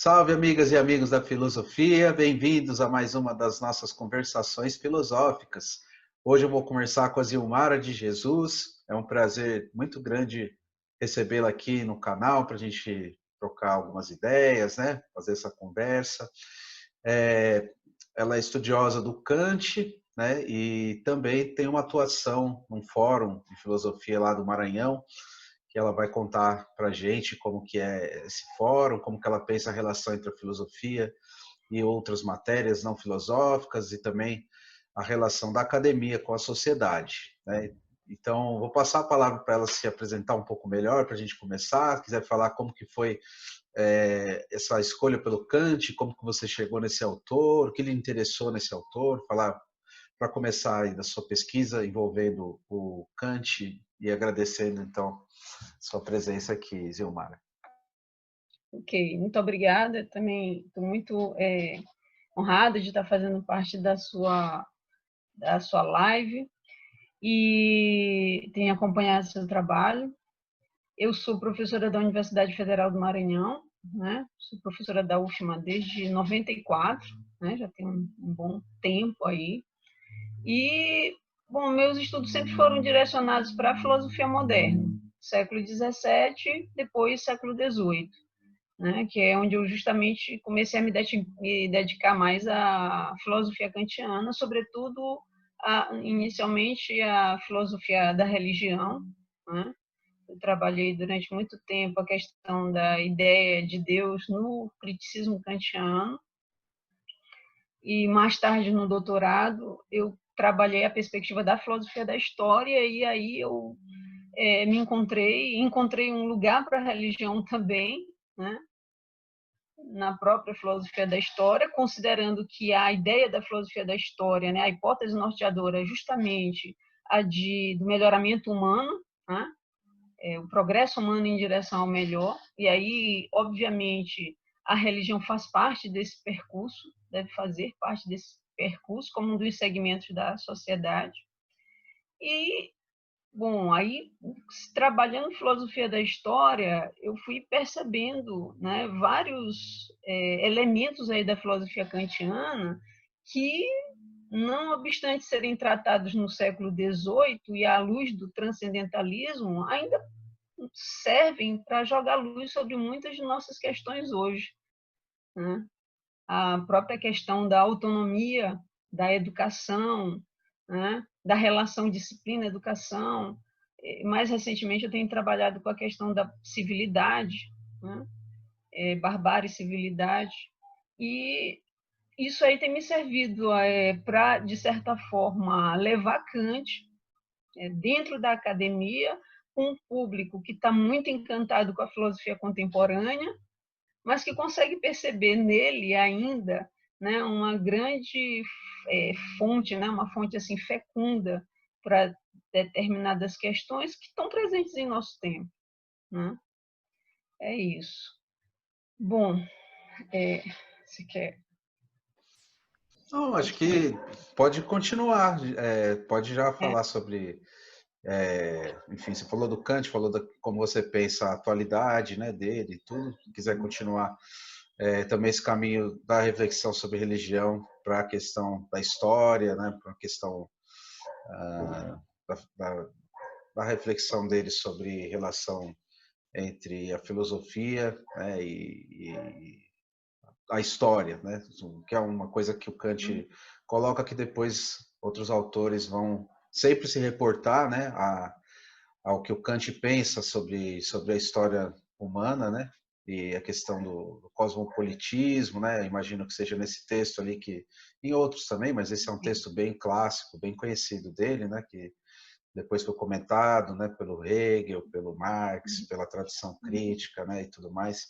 Salve, amigas e amigos da filosofia, bem-vindos a mais uma das nossas conversações filosóficas. Hoje eu vou conversar com a Zilmara de Jesus. É um prazer muito grande recebê-la aqui no canal para a gente trocar algumas ideias, né? Fazer essa conversa. Ela é estudiosa do Kant, né? E também tem uma atuação num fórum de filosofia lá do Maranhão, que ela vai contar para a gente como que é esse fórum, como que ela pensa a relação entre a filosofia e outras matérias não filosóficas e também a relação da academia com a sociedade, né? Então, vou passar a palavra para ela se apresentar um pouco melhor, para a gente começar. Se quiser falar como que foi essa escolha pelo Kant, como que você chegou nesse autor, o que lhe interessou nesse autor, falar para começar aí da sua pesquisa envolvendo o Kant e agradecendo, então, sua presença aqui, Zilmara. Ok, muito obrigada. Também estou muito honrada de estar fazendo parte da sua live e tenho acompanhado seu trabalho. Eu sou professora da Universidade Federal do Maranhão, né? Sou professora da UFMA desde 94, né? Já tem um bom tempo aí. E, bom, meus estudos sempre foram direcionados para a filosofia moderna, século XVII, depois século XVIII. Né, que é onde eu justamente comecei a me dedicar mais à filosofia kantiana, sobretudo inicialmente à filosofia da religião. Né? Eu trabalhei durante muito tempo a questão da ideia de Deus no criticismo kantiano e mais tarde no doutorado eu trabalhei a perspectiva da filosofia da história e aí eu me encontrei um lugar para a religião também, né? Na própria filosofia da história, considerando que a ideia da filosofia da história, né, a hipótese norteadora é justamente a do melhoramento humano, né, o progresso humano em direção ao melhor, e aí, obviamente, a religião faz parte desse percurso, deve fazer parte desse percurso como um dos segmentos da sociedade. E bom, aí, trabalhando filosofia da história, eu fui percebendo, né, vários elementos aí da filosofia kantiana que, não obstante serem tratados no século XVIII e à luz do transcendentalismo, ainda servem para jogar luz sobre muitas de nossas questões hoje. Né? A própria questão da autonomia, da educação, né? Da relação disciplina-educação. Mais recentemente, eu tenho trabalhado com a questão da civilidade, né? Barbárie e civilidade. E isso aí tem me servido para, de certa forma, levar Kant dentro da academia, com um público que está muito encantado com a filosofia contemporânea, mas que consegue perceber nele ainda, né, uma grande fonte, né, uma fonte assim fecunda para determinadas questões que estão presentes em nosso tempo. Né? É isso. Bom, se quer. Não, acho que pode continuar, pode já falar sobre, enfim, você falou do Kant, falou como você pensa a atualidade, né, dele e tudo, se quiser continuar também esse caminho da reflexão sobre religião para a questão da história, né, para a questão da, da, da reflexão dele sobre relação entre a filosofia, né, e a história, né, que é uma coisa que o Kant coloca que depois outros autores vão sempre se reportar, né, ao que o Kant pensa sobre a história humana, né, e a questão do cosmopolitismo, né, imagino que seja nesse texto ali, que em outros também, mas esse é um texto bem clássico, bem conhecido dele, né, que depois foi comentado, né, pelo Hegel, pelo Marx, pela tradição crítica, né, e tudo mais.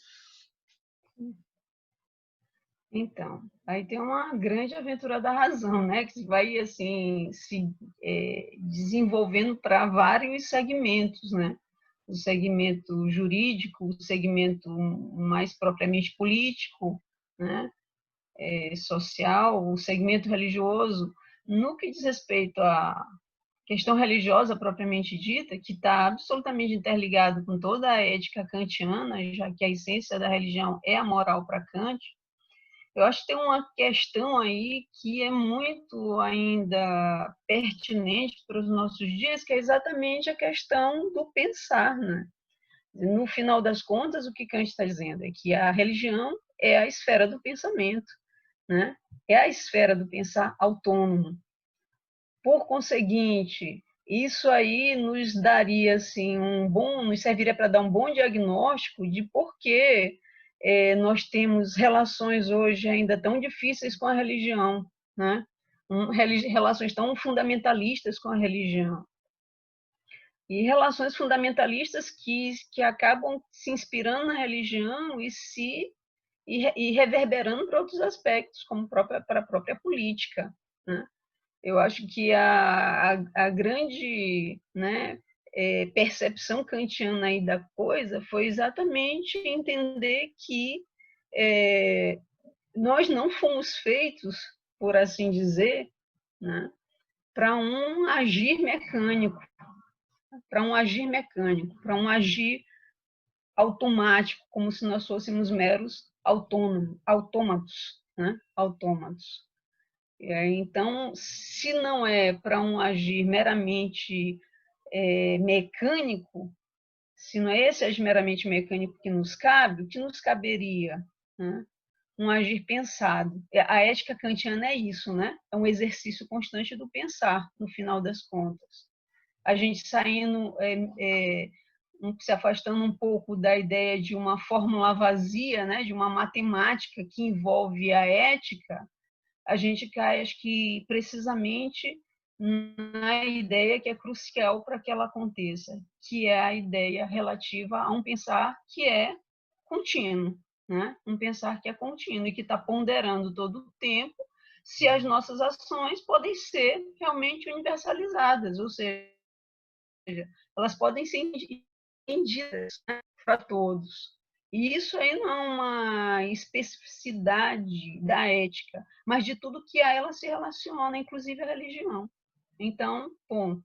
Então, aí tem uma grande aventura da razão, né, que vai assim se desenvolvendo para vários segmentos, né? O segmento jurídico, o segmento mais propriamente político, né? Social, o segmento religioso. No que diz respeito à questão religiosa propriamente dita, que está absolutamente interligado com toda a ética kantiana, já que a essência da religião é a moral para Kant, eu acho que tem uma questão aí que é muito ainda pertinente para os nossos dias, que é exatamente a questão do pensar, né? No final das contas, o que Kant está dizendo é que a religião é a esfera do pensamento, né? É a esfera do pensar autônomo. Por conseguinte, isso aí nos daria assim nos serviria para dar um bom diagnóstico de por que nós temos relações hoje ainda tão difíceis com a religião, né? Relações tão fundamentalistas com a religião. E relações fundamentalistas que acabam se inspirando na religião e reverberando para outros aspectos, como para a própria política, né? Eu acho que a grande, né, percepção kantiana aí da coisa foi exatamente entender que nós não fomos feitos, por assim dizer, né, para um agir mecânico, para um agir automático, como se nós fôssemos meros autômatos, né? Autômatos. Então, se não é para um agir meramente mecânico, se não é esse agir meramente mecânico que nos cabe, o que nos caberia? Né? Um agir pensado. A ética kantiana é isso, né? É um exercício constante do pensar, no final das contas. A gente saindo, se afastando um pouco da ideia de uma fórmula vazia, né? De uma matemática que envolve a ética, a gente cai, acho que, precisamente na ideia que é crucial para que ela aconteça, que é a ideia relativa a um pensar que é contínuo, né? Um pensar que é contínuo e que está ponderando todo o tempo se as nossas ações podem ser realmente universalizadas, ou seja, elas podem ser entendidas, né, para todos. E isso aí não é uma especificidade da ética, mas de tudo que a ela se relaciona, inclusive a religião. Então, bom,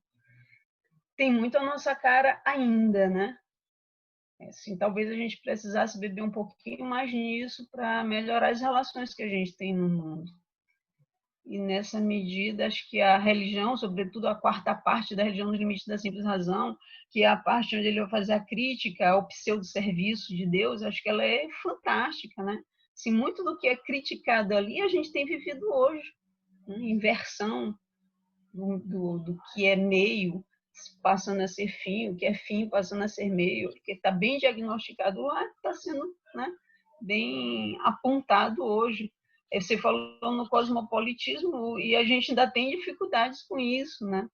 tem muito a nossa cara ainda, né? Assim, talvez a gente precisasse beber um pouquinho mais nisso para melhorar as relações que a gente tem no mundo. E nessa medida, acho que a religião, sobretudo a quarta parte da religião nos limites da simples razão, que é a parte onde ele vai fazer a crítica ao pseudo-serviço de Deus, acho que ela é fantástica, né? Assim, muito do que é criticado ali a gente tem vivido hoje, né? Inversão do que é meio passando a ser fim, o que é fim passando a ser meio, que está bem diagnosticado lá, está sendo, né, bem apontado hoje. Você falou no cosmopolitismo e a gente ainda tem dificuldades com isso, né?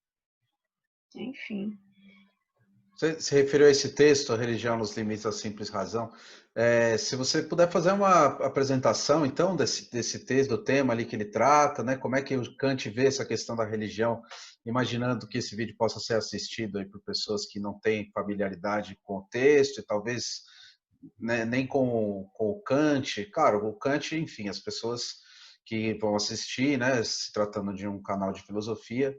Enfim. Você se referiu a esse texto, A Religião nos Limites da Simples Razão. Se você puder fazer uma apresentação, então, desse texto, do tema ali que ele trata, né? Como é que o Kant vê essa questão da religião, imaginando que esse vídeo possa ser assistido aí por pessoas que não têm familiaridade com o texto e talvez, né, nem com o Kant. Claro, o Kant, enfim, as pessoas que vão assistir, né, se tratando de um canal de filosofia,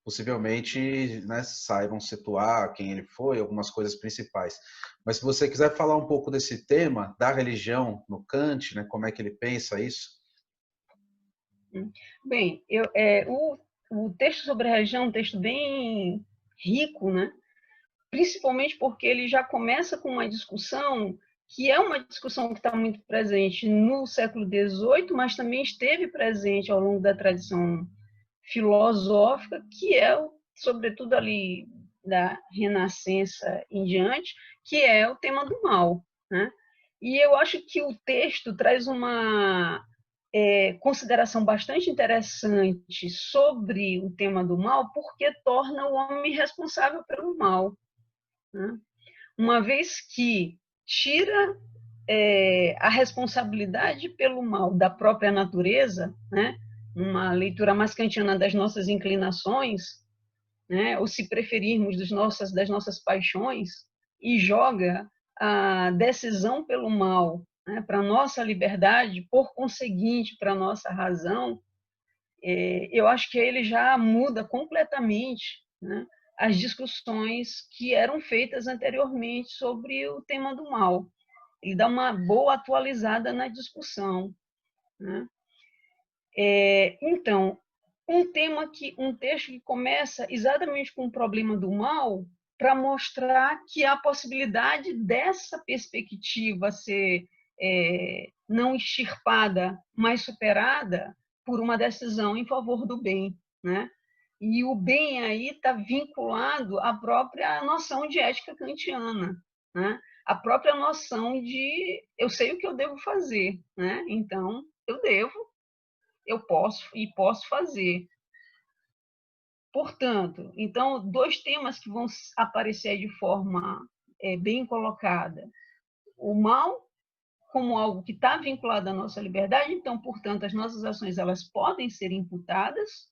possivelmente, né, saibam situar quem ele foi, algumas coisas principais. Mas se você quiser falar um pouco desse tema, da religião no Kant, né, como é que ele pensa isso? Bem, o texto sobre a religião é um texto bem rico, né? Principalmente porque ele já começa com uma discussão que é uma discussão que está muito presente no século XVIII, mas também esteve presente ao longo da tradição filosófica, que é, sobretudo ali da Renascença em diante, que é o tema do mal, né? E eu acho que o texto traz uma consideração bastante interessante sobre o tema do mal, porque torna o homem responsável pelo mal, né? Uma vez que tira a responsabilidade pelo mal da própria natureza, né? Uma leitura mais kantiana das nossas inclinações, né? Ou se preferirmos das nossas paixões, e joga a decisão pelo mal, né, para a nossa liberdade, por conseguinte, para a nossa razão, eu acho que ele já muda completamente né, as discussões que eram feitas anteriormente sobre o tema do mal. Ele dá uma boa atualizada na discussão, né? Então, um texto que começa exatamente com o problema do mal, para mostrar que há a possibilidade dessa perspectiva ser não extirpada, mas superada por uma decisão em favor do bem, né? E o bem aí está vinculado à própria noção de ética kantiana, né? A própria noção de eu sei o que eu devo fazer, né? Então eu devo, eu posso e posso fazer. Portanto, então, dois temas que vão aparecer de forma bem colocada. O mal como algo que está vinculado à nossa liberdade, então, portanto, as nossas ações elas podem ser imputadas,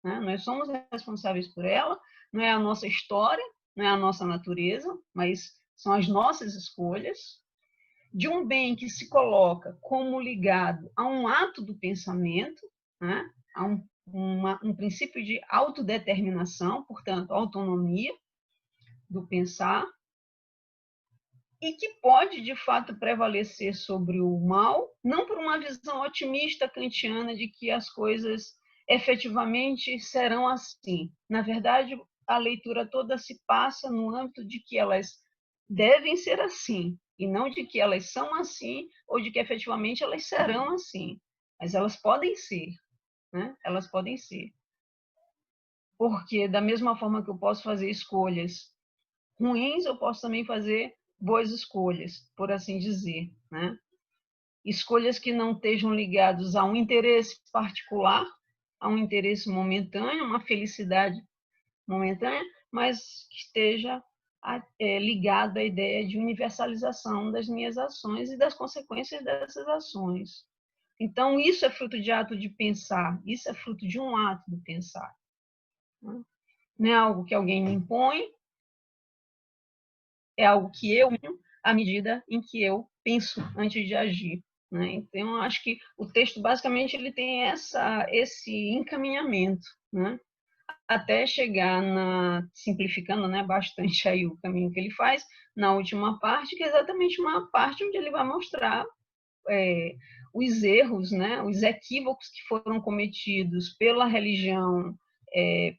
né? Nós somos responsáveis por ela, não é a nossa história, não é a nossa natureza, mas são as nossas escolhas. De um bem que se coloca como ligado a um ato do pensamento, né? A um princípio de autodeterminação, portanto, autonomia do pensar, e que pode, de fato, prevalecer sobre o mal, não por uma visão otimista kantiana de que as coisas efetivamente serão assim. Na verdade, a leitura toda se passa no âmbito de que elas devem ser assim, e não de que elas são assim, ou de que efetivamente elas serão assim. Mas elas podem ser, né? Elas podem ser. Porque, da mesma forma que eu posso fazer escolhas ruins, eu posso também fazer boas escolhas, por assim dizer, né? Escolhas que não estejam ligadas a um interesse particular, a um interesse momentâneo, uma felicidade momentânea, mas que esteja ligado à ideia de universalização das minhas ações e das consequências dessas ações. Então, isso é fruto de ato de pensar, isso é fruto de um ato de pensar. Não é algo que alguém me impõe, é algo que eu, à medida em que eu penso antes de agir, né? Então, acho que o texto, basicamente, ele tem esse encaminhamento, né? Até chegar simplificando, né, bastante aí o caminho que ele faz, na última parte, que é exatamente uma parte onde ele vai mostrar os erros, né, os equívocos que foram cometidos pela religião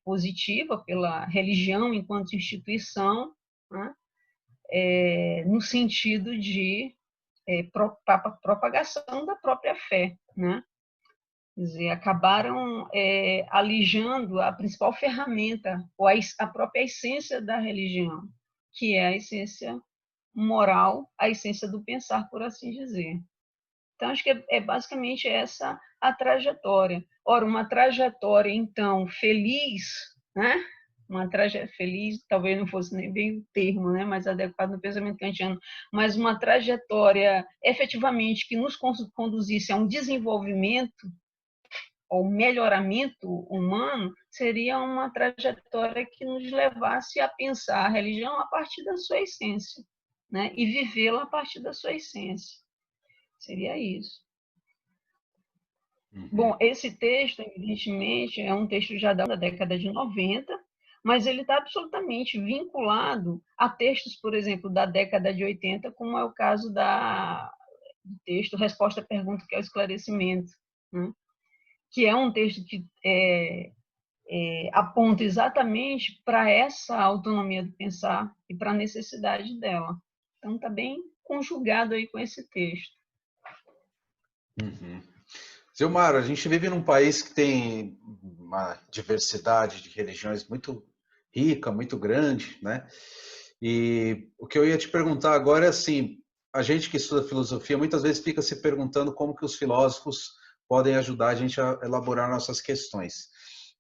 positiva, pela religião enquanto instituição, né, no sentido de propagação da própria fé, né? Quer dizer, acabaram alijando a principal ferramenta, ou a própria essência da religião, que é a essência moral, a essência do pensar, por assim dizer. Então, acho que é basicamente essa a trajetória. Ora, uma trajetória, então, feliz, né? Uma trajetória feliz, talvez não fosse nem bem o termo, né? Mais adequado no pensamento kantiano, mas uma trajetória efetivamente que nos conduzisse a um desenvolvimento, ao melhoramento humano, seria uma trajetória que nos levasse a pensar a religião a partir da sua essência, né? E vivê-la a partir da sua essência. Seria isso. Bom, esse texto, evidentemente, é um texto já da década de 90, mas ele está absolutamente vinculado a textos, por exemplo, da década de 80, como é o caso do texto Resposta à Pergunta, que é o esclarecimento, né? Que é um texto que aponta exatamente para essa autonomia do pensar e para a necessidade dela. Então, está bem conjugado aí com esse texto. Zilmar, a gente vive num país que tem uma diversidade de religiões muito rica, muito grande, né? E o que eu ia te perguntar agora é assim, a gente que estuda filosofia muitas vezes fica se perguntando como que os filósofos podem ajudar a gente a elaborar nossas questões.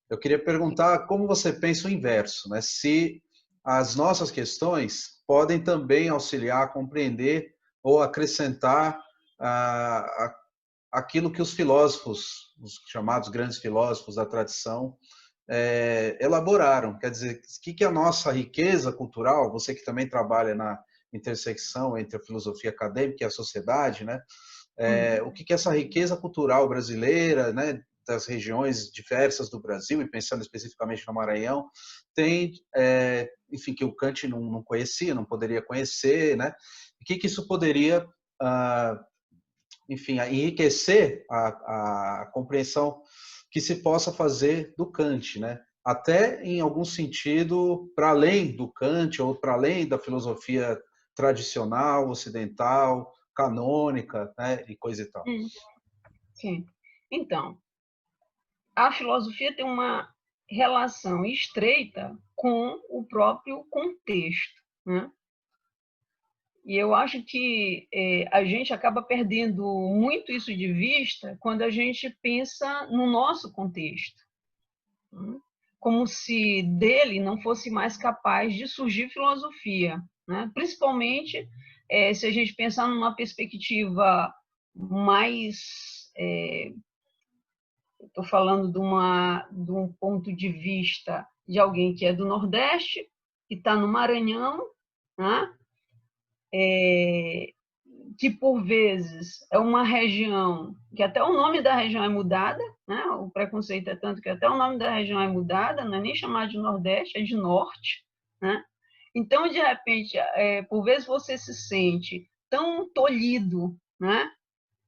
Eu queria perguntar como você pensa o inverso, né? Se as nossas questões podem também auxiliar a compreender ou acrescentar aquilo que os filósofos, os chamados grandes filósofos da tradição, elaboraram. Quer dizer, o que é a nossa riqueza cultural, você que também trabalha na intersecção entre a filosofia acadêmica e a sociedade, né? O que é essa riqueza cultural brasileira, né? das regiões diversas do Brasil, e pensando especificamente no Maranhão, tem, enfim, que o Kant não conhecia, não poderia conhecer, né? O que isso poderia, enfim, enriquecer a compreensão que se possa fazer do Kant, né? Até em algum sentido para além do Kant ou para além da filosofia tradicional, ocidental, canônica, né? E coisa e tal. Sim. Então, a filosofia tem uma relação estreita com o próprio contexto, né? E eu acho que a gente acaba perdendo muito isso de vista quando a gente pensa no nosso contexto, né? Como se dele não fosse mais capaz de surgir filosofia, né? Principalmente se a gente pensar numa perspectiva mais... Estou falando de um ponto de vista de alguém que é do Nordeste, que está no Maranhão, né? Que por vezes é uma região que até o nome da região é mudada, né? O preconceito é tanto que até o nome da região é mudada, não é nem chamado de Nordeste, é de Norte, né? Então, de repente, por vezes você se sente tão tolhido, né?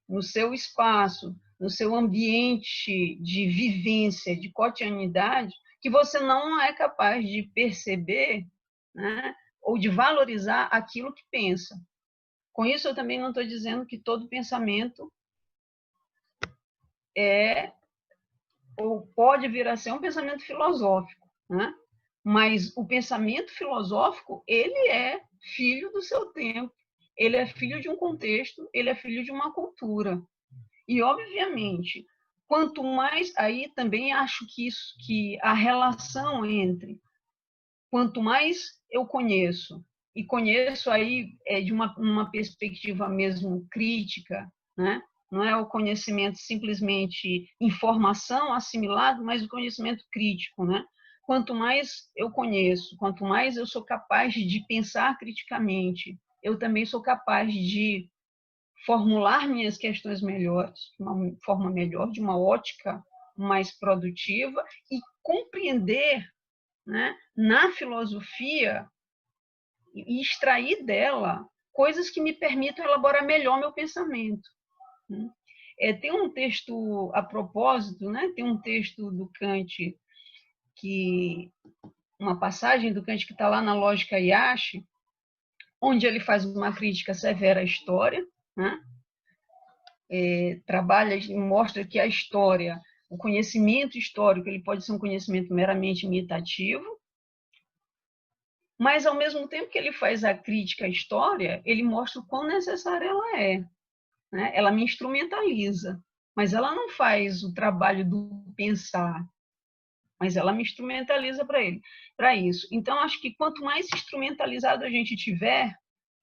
No seu espaço, no seu ambiente de vivência, de cotidianidade, que você não é capaz de perceber, né? Ou de valorizar aquilo que pensa. Com isso, eu também não estou dizendo que todo pensamento ou pode vir a ser um pensamento filosófico, né? Mas o pensamento filosófico, ele é filho do seu tempo, ele é filho de um contexto, ele é filho de uma cultura. E, obviamente, quanto mais... Aí também acho que a relação entre quanto mais eu conheço, e conheço aí de uma perspectiva mesmo crítica, né? Não é o conhecimento simplesmente informação assimilado, mas o conhecimento crítico, né? Quanto mais eu conheço, quanto mais eu sou capaz de pensar criticamente, eu também sou capaz de formular minhas questões melhores, de uma forma melhor, de uma ótica mais produtiva e compreender, né, na filosofia e extrair dela coisas que me permitam elaborar melhor meu pensamento. Tem um texto a propósito, né, tem um texto do Kant, uma passagem do Kant que está lá na Lógica Yashi, onde ele faz uma crítica severa à história, né? Trabalha e mostra que a história, o conhecimento histórico, ele pode ser um conhecimento meramente imitativo, mas, ao mesmo tempo que ele faz a crítica à história, ele mostra o quão necessária ela é, né? Ela me instrumentaliza, mas ela não faz o trabalho do pensar, mas ela me instrumentaliza para isso. Então, acho que quanto mais instrumentalizado a gente tiver,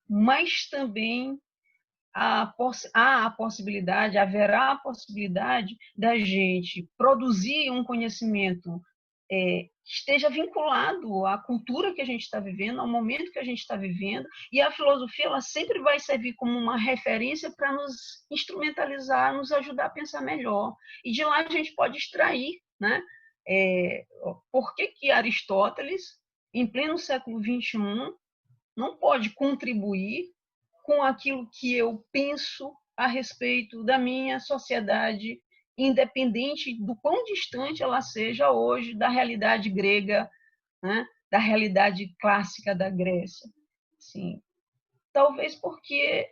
mais também haverá a possibilidade da gente produzir um conhecimento que esteja vinculado à cultura que a gente está vivendo, ao momento que a gente está vivendo, e a filosofia ela sempre vai servir como uma referência para nos instrumentalizar, nos ajudar a pensar melhor. E de lá a gente pode extrair, né? Por que Aristóteles, em pleno século XXI, não pode contribuir com aquilo que eu penso a respeito da minha sociedade, independente do quão distante ela seja hoje da realidade grega, né? Da realidade clássica da Grécia. Sim. Talvez porque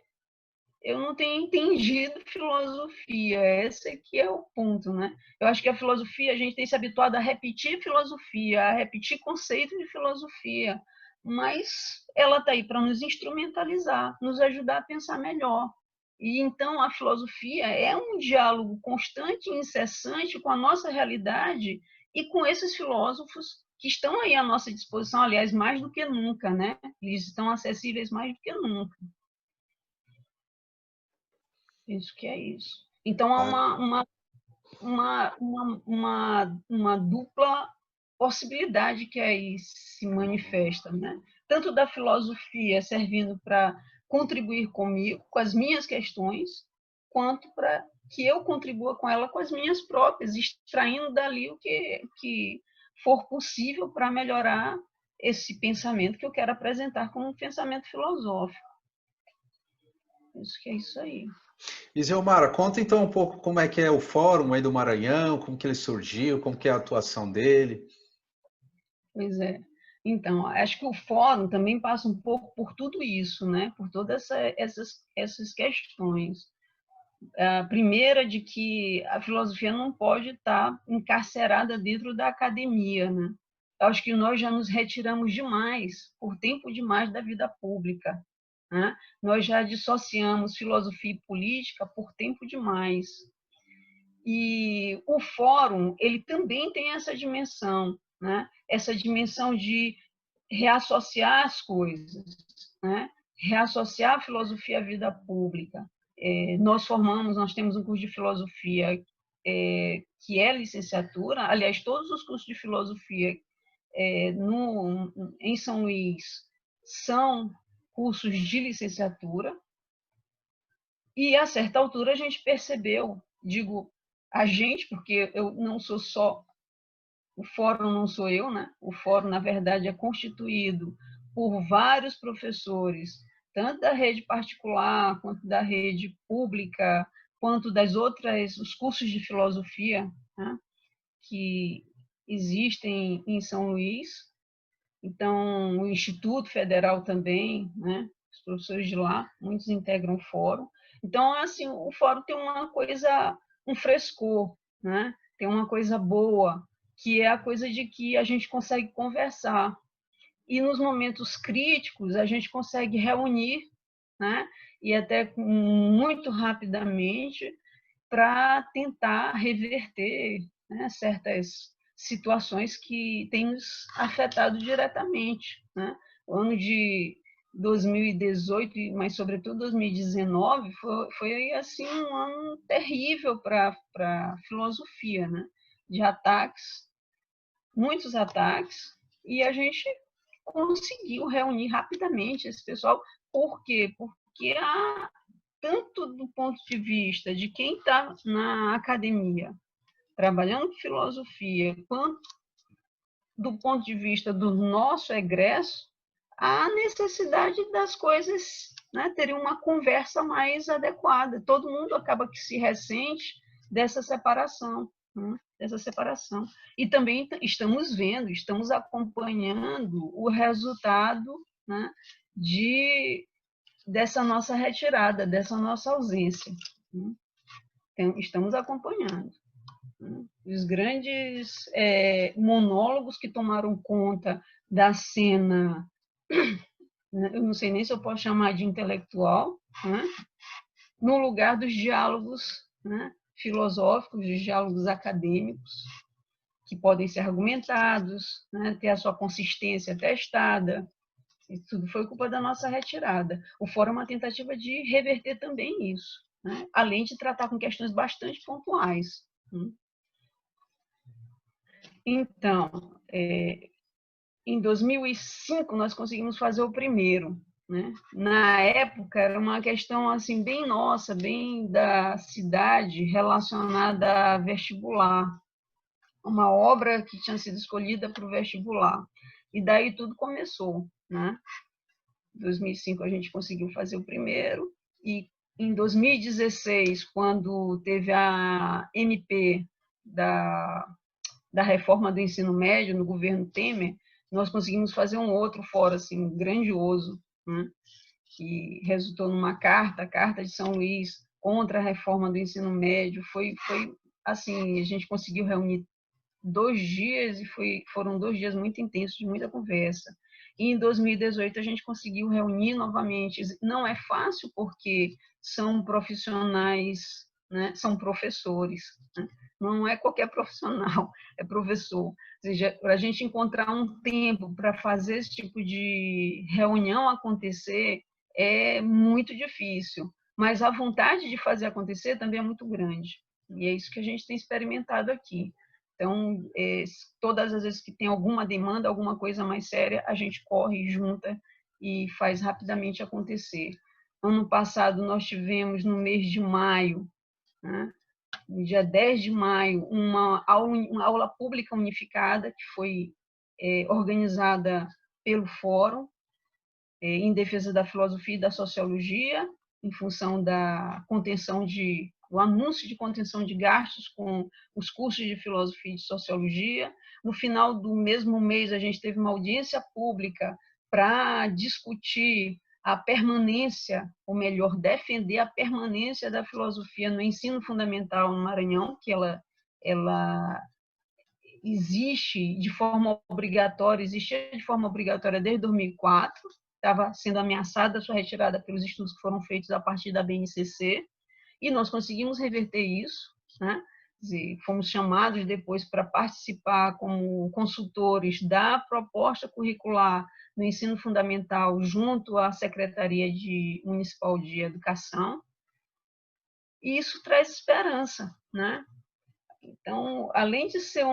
eu não tenha entendido filosofia, esse aqui é o ponto, né? Eu acho que a filosofia, a gente tem se habituado a repetir filosofia, a repetir conceito de filosofia, mas ela está aí para nos instrumentalizar, nos ajudar a pensar melhor. E então a filosofia é um diálogo constante e incessante com a nossa realidade e com esses filósofos que estão aí à nossa disposição, aliás, mais do que nunca, né? Eles estão acessíveis mais do que nunca. Isso que é isso. Então, há uma dupla possibilidade que aí se manifesta, né? Tanto da filosofia servindo para contribuir comigo, com as minhas questões, quanto para que eu contribua com ela com as minhas próprias, extraindo dali o que for possível para melhorar esse pensamento que eu quero apresentar como um pensamento filosófico. Isso que é isso aí. E Zilmara, conta então um pouco como é que é o fórum aí do Maranhão, como que ele surgiu, como que é a atuação dele. Pois é. Então, acho que o fórum também passa um pouco por tudo isso, né? Por todas essas questões. A primeira de que a filosofia não pode estar encarcerada dentro da academia, né? Eu acho que nós já nos retiramos demais, por tempo demais, da vida pública, né? Nós já dissociamos filosofia e política por tempo demais. E o fórum, ele também tem essa dimensão, né? Essa dimensão de reassociar as coisas, né? Reassociar a filosofia à vida pública. Nós temos um curso de filosofia que é licenciatura, aliás, todos os cursos de filosofia em São Luís são cursos de licenciatura, e a certa altura a gente percebeu, digo a gente, porque eu não sou só, o fórum não sou eu, né? O fórum, na verdade, é constituído por vários professores, tanto da rede particular, quanto da rede pública, quanto das outras, os cursos de filosofia, né? Que existem em São Luís. Então, o Instituto Federal também, né? Os professores de lá, muitos integram o fórum. Então, assim, o fórum tem uma coisa, um frescor, né? Tem uma coisa boa, que é a coisa de que a gente consegue conversar. E nos momentos críticos, a gente consegue reunir, né? E até muito rapidamente, para tentar reverter, né, certas situações que têm nos afetado diretamente, né? O ano de 2018, mas sobretudo 2019, foi assim um ano terrível para a filosofia, né? De ataques, muitos ataques, e a gente conseguiu reunir rapidamente esse pessoal. Por quê? Porque tanto do ponto de vista de quem está na academia, trabalhando com filosofia, quanto do ponto de vista do nosso egresso, a necessidade das coisas, né, terem uma conversa mais adequada. Todo mundo acaba que se ressente dessa separação, né, dessa separação. E também estamos vendo, estamos acompanhando o resultado, né, dessa nossa retirada, dessa nossa ausência. Estamos acompanhando. Os grandes monólogos que tomaram conta da cena, eu não sei nem se eu posso chamar de intelectual, né? No lugar dos diálogos, né, filosóficos, dos diálogos acadêmicos, que podem ser argumentados, né, ter a sua consistência testada. Isso tudo foi culpa da nossa retirada. O fórum é uma tentativa de reverter também isso, né? Além de tratar com questões bastante pontuais. Então, em 2005, nós conseguimos fazer o primeiro, né? Na época, era uma questão assim, bem nossa, bem da cidade, relacionada a vestibular. Uma obra que tinha sido escolhida para o vestibular. E daí tudo começou, né? Em 2005 a gente conseguiu fazer o primeiro, e em 2016, quando teve a MP da reforma do ensino médio no governo Temer, nós conseguimos fazer um outro fórum assim, grandioso, né? Que resultou numa carta, a Carta de São Luís, contra a reforma do ensino médio. Foi assim, a gente conseguiu reunir 2 dias, e foram 2 dias muito intensos, de muita conversa. E em 2018 a gente conseguiu reunir novamente. Não é fácil, porque são profissionais, né? São professores, né? Não é qualquer profissional, é professor. Ou seja, para a gente encontrar um tempo para fazer esse tipo de reunião acontecer é muito difícil, mas a vontade de fazer acontecer também é muito grande. E é isso que a gente tem experimentado aqui. Então, todas as vezes que tem alguma demanda, alguma coisa mais séria, a gente corre, junta e faz rapidamente acontecer. Ano passado, nós tivemos, no mês de maio, né, no dia 10 de maio, uma aula pública unificada que foi organizada pelo Fórum em defesa da filosofia e da sociologia, em função da contenção o anúncio de contenção de gastos com os cursos de filosofia e de sociologia. No final do mesmo mês, a gente teve uma audiência pública para discutir a permanência, ou melhor, defender a permanência da filosofia no ensino fundamental no Maranhão, que ela existe de forma obrigatória, existia de forma obrigatória desde 2004, estava sendo ameaçada a sua retirada pelos estudos que foram feitos a partir da BNCC, e nós conseguimos reverter isso, né? Fomos chamados depois para participar como consultores da proposta curricular no ensino fundamental junto à Secretaria Municipal de Educação, e isso traz esperança, né? Então, além de ser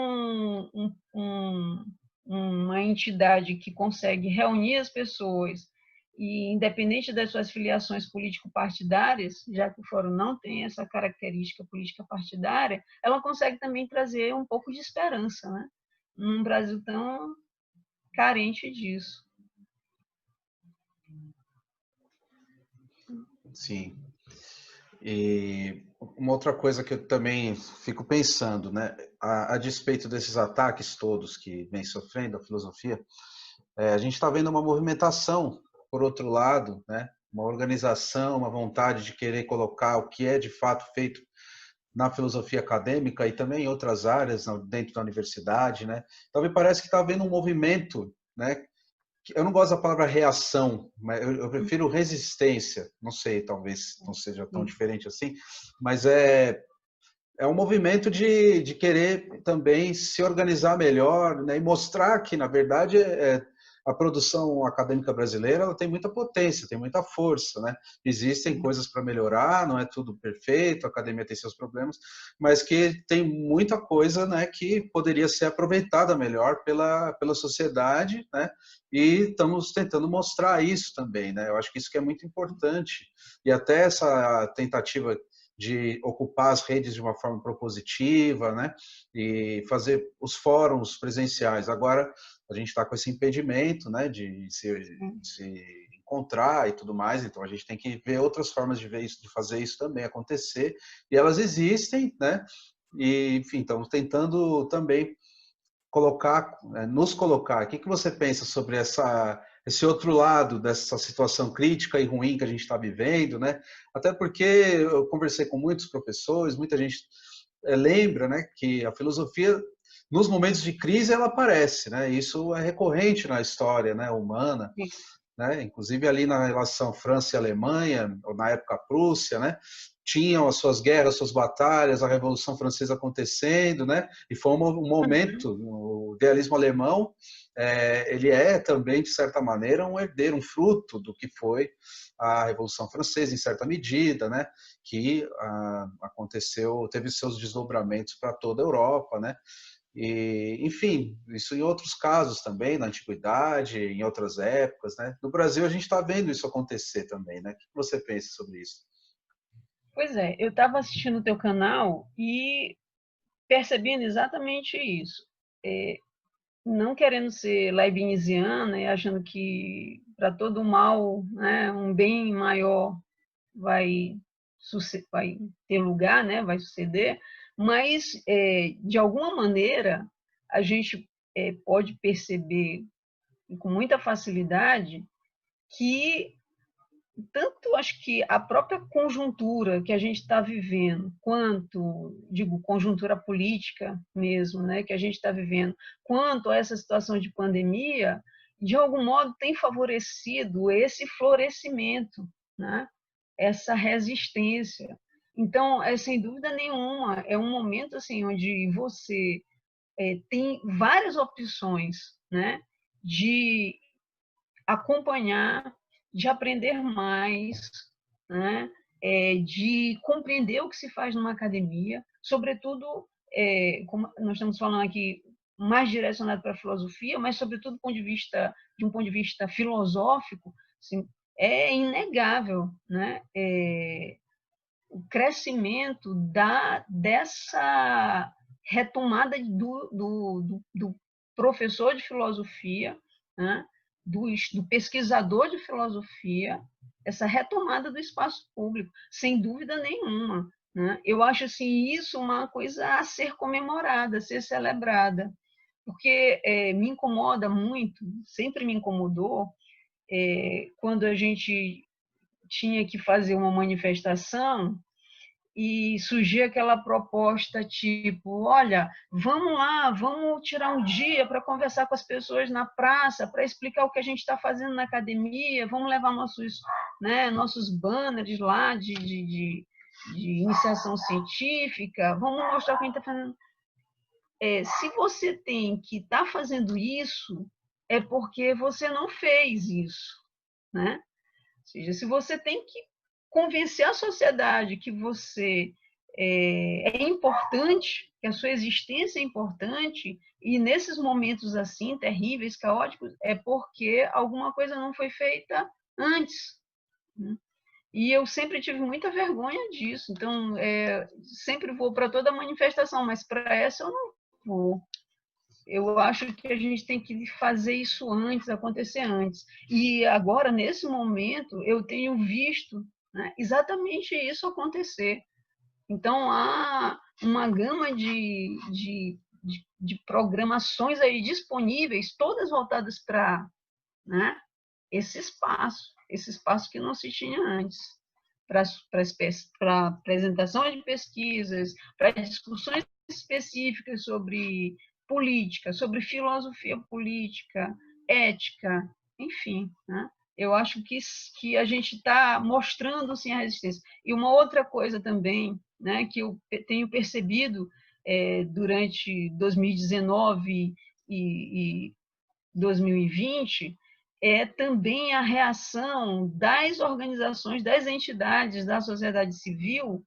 uma entidade que consegue reunir as pessoas, e independente das suas filiações político-partidárias, já que o Fórum não tem essa característica política-partidária, ela consegue também trazer um pouco de esperança, né? Num Brasil tão carente disso. Sim. E uma outra coisa que eu também fico pensando, né, a despeito desses ataques todos que vem sofrendo a filosofia, a gente está vendo uma movimentação, por outro lado, né, uma organização, uma vontade de querer colocar o que é de fato feito na filosofia acadêmica e também em outras áreas dentro da universidade, né. Então me parece que está havendo um movimento, né, eu não gosto da palavra reação, mas eu prefiro resistência. Não sei, talvez não seja tão diferente assim, mas é um movimento de querer também se organizar melhor, né, e mostrar que, na verdade, a produção acadêmica brasileira ela tem muita potência, tem muita força, né? Existem coisas para melhorar, não é tudo perfeito, a academia tem seus problemas, mas que tem muita coisa, né, que poderia ser aproveitada melhor pela sociedade, né? E estamos tentando mostrar isso também, né? Eu acho que isso que é muito importante. E até essa tentativa de ocupar as redes de uma forma propositiva, né? E fazer os fóruns presenciais. Agora, a gente está com esse impedimento, né? De se encontrar e tudo mais, então a gente tem que ver outras formas de ver isso, de fazer isso também acontecer, e elas existem, né? E, enfim, estamos tentando também nos colocar. O que você pensa sobre esse outro lado dessa situação crítica e ruim que a gente está vivendo, né? Até porque eu conversei com muitos professores, muita gente lembra, né, que a filosofia nos momentos de crise ela aparece, né? Isso é recorrente na história, né, humana, né? Inclusive ali na relação França e Alemanha, ou na época Prússia, né? Tinham as suas guerras, suas batalhas, a Revolução Francesa acontecendo, né? E foi um momento, o idealismo alemão, ele é também, de certa maneira, um herdeiro, um fruto do que foi a Revolução Francesa, em certa medida, né? Que aconteceu, teve seus desdobramentos para toda a Europa, né? E, enfim, isso em outros casos também, na antiguidade, em outras épocas, né? No Brasil a gente está vendo isso acontecer também, né? O que você pensa sobre isso? Pois é, eu estava assistindo o teu canal e percebendo exatamente isso. Não querendo ser leibniziana e achando que para todo mal, né, um bem maior vai ter lugar, né, vai suceder, mas, de alguma maneira, a gente pode perceber com muita facilidade que tanto acho que a própria conjuntura que a gente está vivendo, quanto, digo, conjuntura política mesmo, né, que a gente está vivendo, quanto a essa situação de pandemia, de algum modo tem favorecido esse florescimento, né, essa resistência. Então, sem dúvida nenhuma, é um momento assim onde você tem várias opções, né, de acompanhar, de aprender mais, né, de compreender o que se faz numa academia, sobretudo, como nós estamos falando aqui, mais direcionado para a filosofia, mas sobretudo de um ponto de vista filosófico, assim, é inegável, né, o crescimento dessa retomada do professor de filosofia, né? do pesquisador de filosofia, essa retomada do espaço público, sem dúvida nenhuma. Né? Eu acho assim, isso uma coisa a ser comemorada, a ser celebrada, porque me incomoda muito, sempre me incomodou, quando a gente tinha que fazer uma manifestação e surgia aquela proposta tipo, olha, vamos lá, vamos tirar um dia para conversar com as pessoas na praça, para explicar o que a gente está fazendo na academia, vamos levar nossos banners lá de iniciação científica, vamos mostrar o que a gente está fazendo. Se você tem que estar fazendo isso, é porque você não fez isso, né? Ou seja, se você tem que convencer a sociedade que você é importante, que a sua existência é importante, e nesses momentos assim, terríveis, caóticos, é porque alguma coisa não foi feita antes. Né? E eu sempre tive muita vergonha disso. Então, sempre vou para toda manifestação, mas para essa eu não vou. Eu acho que a gente tem que fazer isso antes, acontecer antes. E agora, nesse momento, eu tenho visto, né, exatamente isso acontecer. Então, há uma gama de programações aí disponíveis, todas voltadas para, né, esse espaço que não se tinha antes, para apresentação de pesquisas, para discussões específicas sobre política, sobre filosofia política, ética, enfim, né? Eu acho que a gente está mostrando sim a resistência. E uma outra coisa também, né, que eu tenho percebido durante 2019 e 2020 é também a reação das organizações, das entidades da sociedade civil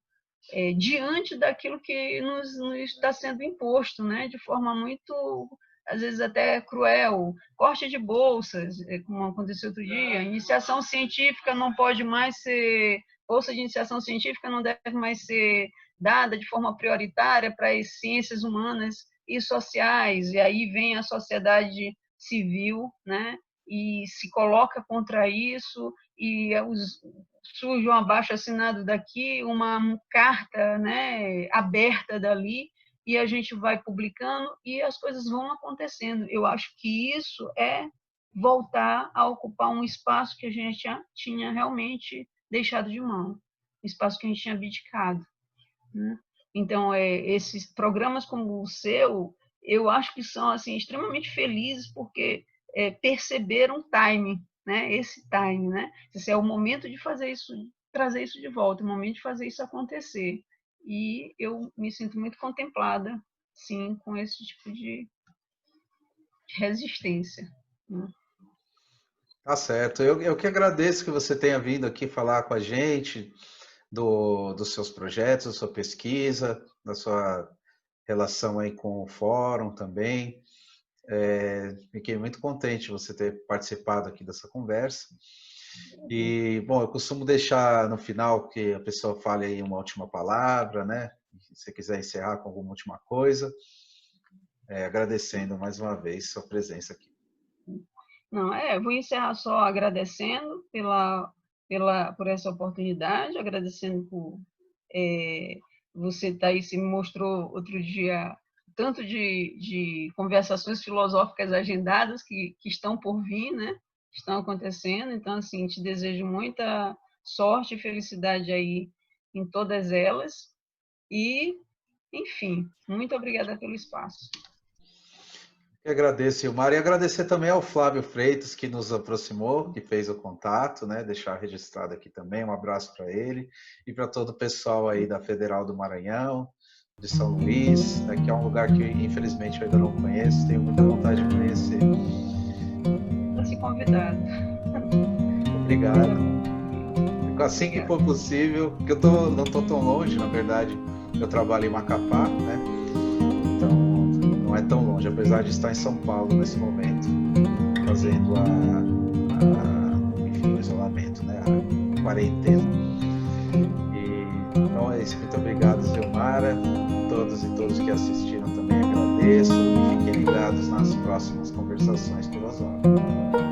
diante daquilo que nos está sendo imposto, né, de forma muito, às vezes até cruel, corte de bolsas, como aconteceu outro dia, iniciação científica não pode mais ser, bolsa de iniciação científica não deve mais ser dada de forma prioritária para as ciências humanas e sociais, e aí vem a sociedade civil, né, e se coloca contra isso, e surge um abaixo-assinado daqui, uma carta, né, aberta dali, e a gente vai publicando e as coisas vão acontecendo. Eu acho que isso é voltar a ocupar um espaço que a gente já tinha realmente deixado de mão, um espaço que a gente tinha abdicado. Né? Então, esses programas como o seu, eu acho que são assim extremamente felizes porque perceberam o timing, né? Esse time, né? Esse é o momento de fazer isso, trazer isso de volta, o momento de fazer isso acontecer. E eu me sinto muito contemplada, sim, com esse tipo de resistência. Né? Tá certo. Eu que agradeço que você tenha vindo aqui falar com a gente dos seus projetos, da sua pesquisa, da sua relação aí com o fórum também. Fiquei muito contente de você ter participado aqui dessa conversa. E, bom, eu costumo deixar no final que a pessoa fale aí uma última palavra, né? Se você quiser encerrar com alguma última coisa, agradecendo mais uma vez sua presença aqui. Não, vou encerrar só agradecendo por essa oportunidade, agradecendo por você, Thaís, me mostrou outro dia tanto de conversações filosóficas agendadas que estão por vir, né? Estão acontecendo. Então, assim, te desejo muita sorte e felicidade aí em todas elas. E, enfim, muito obrigada pelo espaço. Eu agradeço, Ilmar, e agradecer também ao Flávio Freitas, que nos aproximou, que fez o contato, né? Deixar registrado aqui também, um abraço para ele e para todo o pessoal aí da Federal do Maranhão, de São Luís, né, que é um lugar que infelizmente eu ainda não conheço, tenho muita vontade de conhecer. Para ser convidado. Obrigado. Assim que for possível, porque eu não estou tão longe, na verdade, eu trabalho em Macapá, né? Então não é tão longe, apesar de estar em São Paulo nesse momento, fazendo enfim, o isolamento, né? A quarentena. E é isso. Muito obrigado, Zilmara. Todos e todos que assistiram também agradeço. Fiquem ligados nas próximas conversações filosóficas.